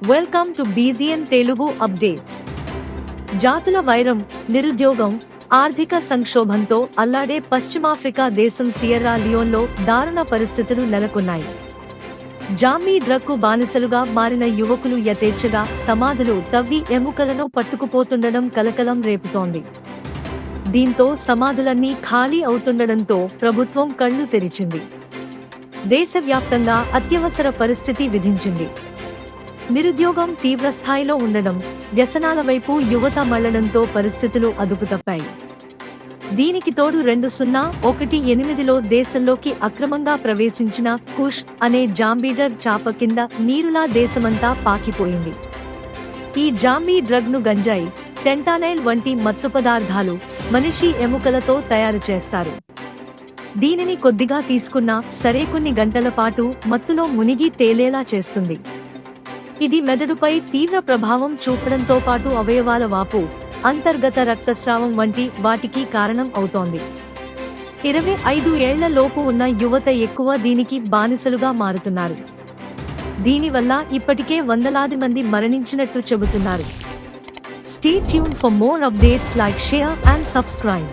Welcome to బీజీఎన్ Telugu updates. జాతుల వైరం, నిరుద్యోగం, ఆర్థిక సంక్షోభంతో అల్లాడే పశ్చిమాఫ్రికా దేశం సియర్రా లియోన్లో దారుణ పరిస్థితులు నెలకొన్నాయి. జామీ డ్రగ్కు బానిసలుగా మారిన యువకులు యథేచ్ఛగా సమాధులు తవ్వి ఎముకలను పట్టుకుపోతుండడం కలకలం రేపుతోంది. దీంతో సమాధులన్నీ ఖాళీ అవుతుండడంతో ప్రభుత్వం కళ్లు తెరిచింది. దేశవ్యాప్తంగా అత్యవసర పరిస్థితి విధించింది. నిరుద్యోగం తీవ్రస్థాయిలో ఉండడం, వ్యసనాల వైపు యువత మళ్లడంతో పరిస్థితులు అదుపుతప్పాయి. దీనికి తోడు 2018లో దేశంలోకి అక్రమంగా ప్రవేశించిన కుష్ అనే జాంబీ డ్రగ్ చాప కింద నీరులా దేశమంతా పాకిపోయింది. ఈ జాంబీ డ్రగ్ ను గంజాయి, ఫెంటానైల్ వంటి మత్తు పదార్థాలు, మనిషి ఎముకలతో తయారు చేస్తారు. దీనిని కొద్దిగా తీసుకున్నా సరే కొన్ని గంటల పాటు మత్తులో మునిగి తేలేలా చేస్తుంది. ఇది మెదడుపై తీవ్ర ప్రభావం చూపడంతో పాటు అవయవాల వాపు, అంతర్గత రక్తస్రావం వంటి వాటికి కారణం అవుతోంది. 25 ఏళ్ల లోపు ఉన్న యువత ఎక్కువ దీనికి బానిసలుగా మారుతున్నారు. దీనివల్ల ఇప్పటికే వందలాది మంది మరణించినట్టు చెబుతున్నారు. Stay tuned for more updates, like, share and subscribe.